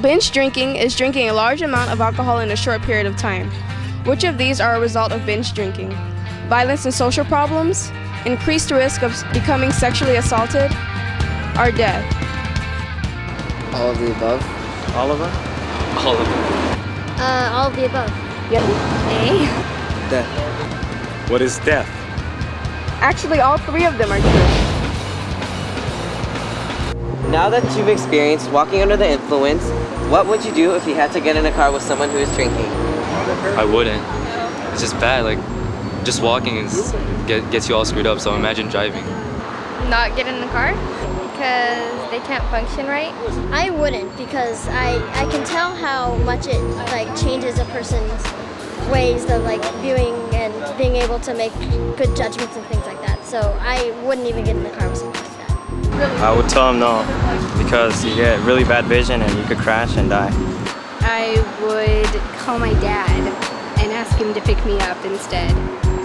Binge drinking is drinking a large amount of alcohol in a short period of time. Which of these are a result of binge drinking? Violence and social problems, increased risk of becoming sexually assaulted, or death? All of the above. All of them? All of them. All of the above. Yep. A. Death. What is death? Actually, all three of them are true. Now that you've experienced walking under the influence, what would you do if you had to get in a car with someone who is drinking? I wouldn't. It's just bad. Like, just walking gets you all screwed up. So imagine driving. Not get in the car because they can't function right. I wouldn't because I can tell how much it changes a person's ways of viewing and being able to make good judgments and things like that. So I wouldn't even get in the car with something like that. I would tell him no, because you get really bad vision and you could crash and die. I would call my dad and ask him to pick me up instead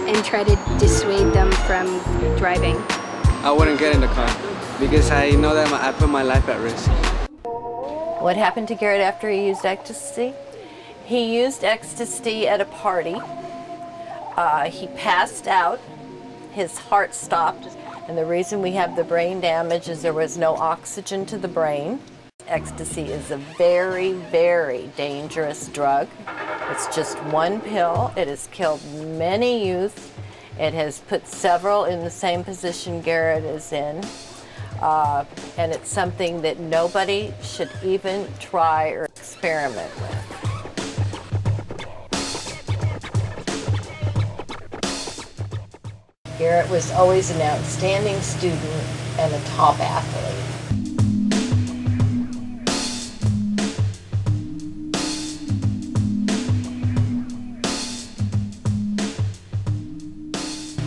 and try to dissuade them from driving. I wouldn't get in the car because I know that I put my life at risk. What happened to Garrett after he used ecstasy? He used ecstasy at a party. He passed out. His heart stopped. And the reason we have the brain damage is there was no oxygen to the brain. Ecstasy is a very, very dangerous drug. It's just one pill. It has killed many youth. It has put several in the same position Garrett is in. And it's something that nobody should even try or experiment with. Garrett was always an outstanding student and a top athlete.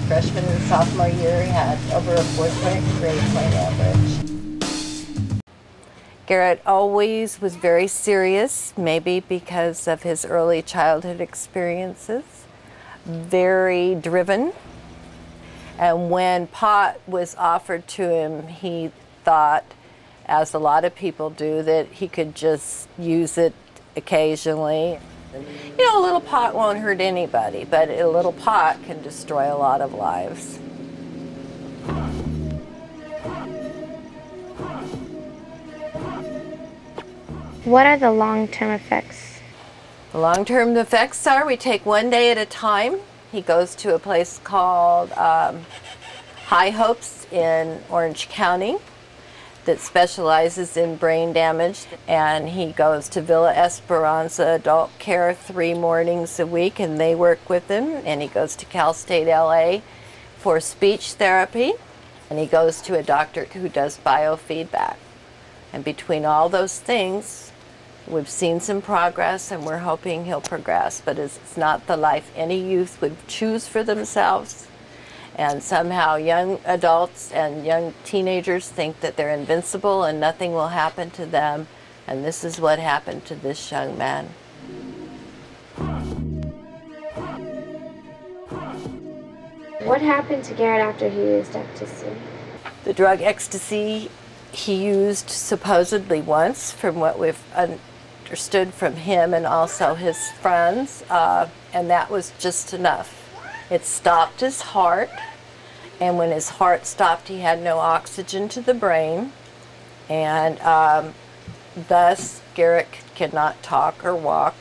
Freshman and sophomore year, he had over a 4th grade point average. Garrett always was very serious, maybe because of his early childhood experiences, very driven. And when pot was offered to him, he thought, as a lot of people do, that he could just use it occasionally. You know, a little pot won't hurt anybody, but a little pot can destroy a lot of lives. What are the long-term effects? The long-term effects are we take one day at a time. He goes to a place called High Hopes in Orange County that specializes in brain damage, and he goes to Villa Esperanza Adult Care 3 mornings a week, and they work with him. And he goes to Cal State LA for speech therapy, and he goes to a doctor who does biofeedback. And between all those things, we've seen some progress, and we're hoping he'll progress, but it's not the life any youth would choose for themselves. And somehow young adults and young teenagers think that they're invincible and nothing will happen to them. And this is what happened to this young man. What happened to Garrett after he used ecstasy? The drug ecstasy he used supposedly once, from what we've understood from him and also his friends, and that was just enough. It stopped his heart, and when his heart stopped, he had no oxygen to the brain, and thus Garrett cannot talk or walk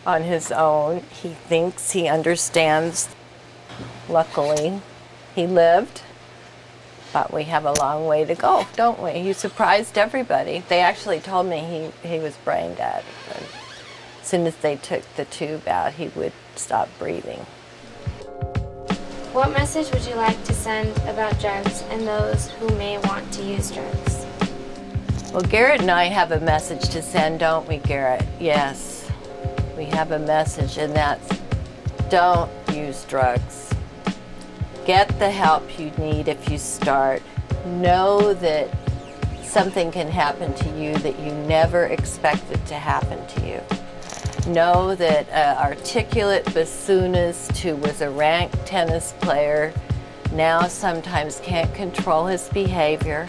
on his own. He thinks he understands. Luckily, he lived, but we have a long way to go, don't we? He surprised everybody. They actually told me he was brain dead. And as soon as they took the tube out, he would stop breathing. What message would you like to send about drugs and those who may want to use drugs? Well, Garrett and I have a message to send, don't we, Garrett? Yes, we have a message, and that's don't use drugs. Get the help you need if you start. Know that something can happen to you that you never expected to happen to you. Know that an articulate bassoonist who was a ranked tennis player now sometimes can't control his behavior.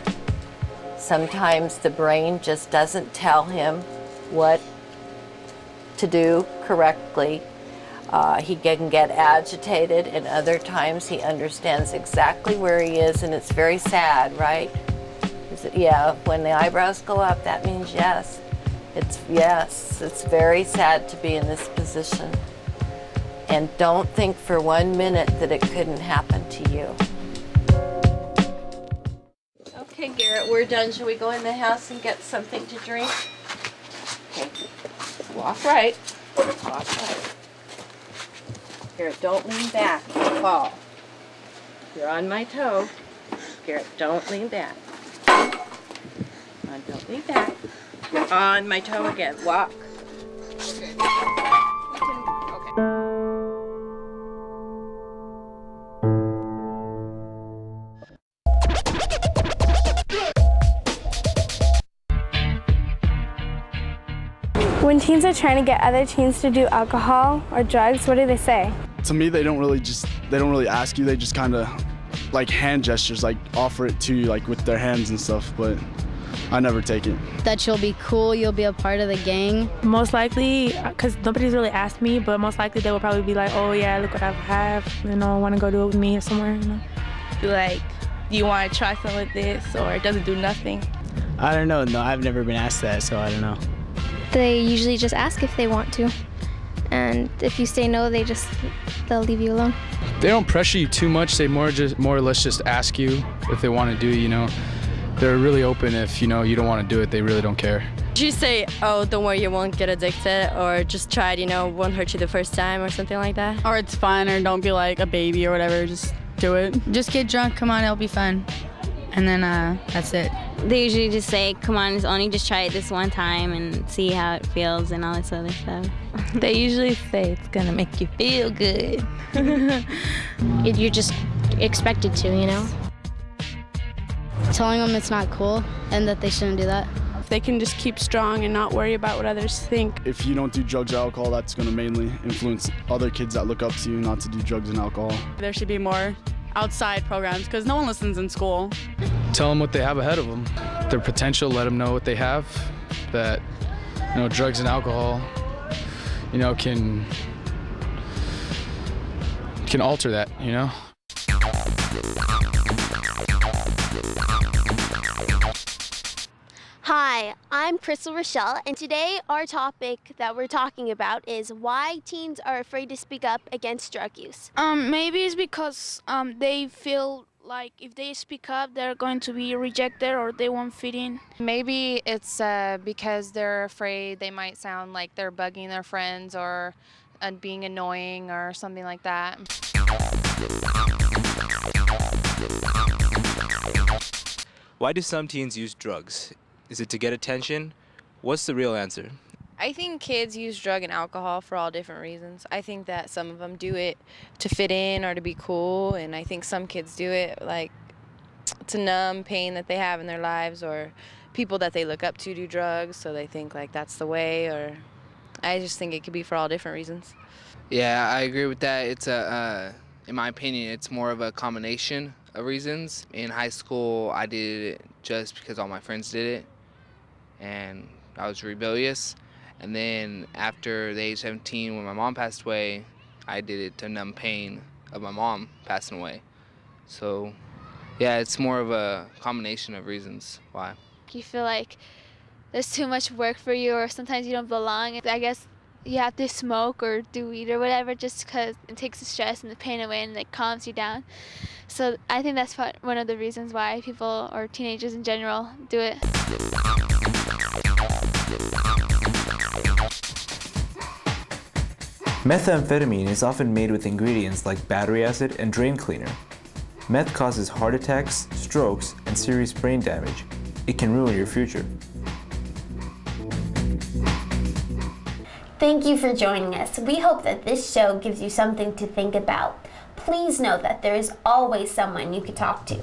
Sometimes the brain just doesn't tell him what to do correctly. He can get agitated, and other times he understands exactly where he is, and it's very sad, right? Yeah, when the eyebrows go up, that means yes. It's very sad to be in this position. And don't think for 1 minute that it couldn't happen to you. Okay, Garrett, we're done. Shall we go in the house and get something to drink? Okay. Walk right. Walk right. Garrett, don't lean back. You'll fall. You're on my toe. Garrett, don't lean back. Come on, don't lean back. You're on my toe again. Walk. Okay. When teens are trying to get other teens to do alcohol or drugs, what do they say? To me, they don't really ask you. They just kind of like hand gestures, like offer it to you, like with their hands and stuff. But I never take it. That you'll be cool, you'll be a part of the gang. Most likely, because nobody's really asked me, but most likely they will probably be like, oh yeah, look what I have, you know, want to go do it with me or somewhere, you know. Be like, do you want to try something with this, or it doesn't do nothing? I don't know, no, I've never been asked that, so I don't know. They usually just ask if they want to, and if you say no, they'll leave you alone. They don't pressure you too much. They more or less just ask you if they want to do it, you know. They're really open. If you know you don't want to do it, they really don't care. You say, oh, don't worry, you won't get addicted, or just try it, you know, won't hurt you the first time, or something like that. Or it's fun, or don't be like a baby or whatever, just do it. Just get drunk, come on, it'll be fun. And then that's it. They usually just say, come on, it's only just try it this one time and see how it feels and all this other stuff. They usually say it's gonna make you feel good. You're just expected to, you know? Telling them it's not cool and that they shouldn't do that. They can just keep strong and not worry about what others think. If you don't do drugs or alcohol, that's going to mainly influence other kids that look up to you not to do drugs and alcohol. There should be more outside programs because no one listens in school. Tell them what they have ahead of them, their potential. Let them know what they have. That, you know, drugs and alcohol, you know, can alter that, you know. Hi, I'm Crystal Rochelle, and today our topic that we're talking about is why teens are afraid to speak up against drug use. Maybe it's because they feel like if they speak up, they're going to be rejected or they won't fit in. Maybe it's because they're afraid they might sound like they're bugging their friends or being annoying or something like that. Why do some teens use drugs? Is it to get attention? What's the real answer? I think kids use drug and alcohol for all different reasons. I think that some of them do it to fit in or to be cool, and I think some kids do it like to numb pain that they have in their lives, or people that they look up to do drugs, so they think like that's the way, or I just think it could be for all different reasons. Yeah, I agree with that. It's in my opinion, it's more of a combination of reasons. In high school, I did it just because all my friends did it, and I was rebellious. And then after the age 17, when my mom passed away, I did it to numb pain of my mom passing away. So, yeah, it's more of a combination of reasons why. You feel like there's too much work for you, or sometimes you don't belong. I guess you have to smoke or do weed or whatever just because it takes the stress and the pain away and it calms you down. So I think that's one of the reasons why people, or teenagers in general, do it. Methamphetamine is often made with ingredients like battery acid and drain cleaner. Meth causes heart attacks, strokes, and serious brain damage. It can ruin your future. Thank you for joining us. We hope that this show gives you something to think about. Please know that there is always someone you could talk to.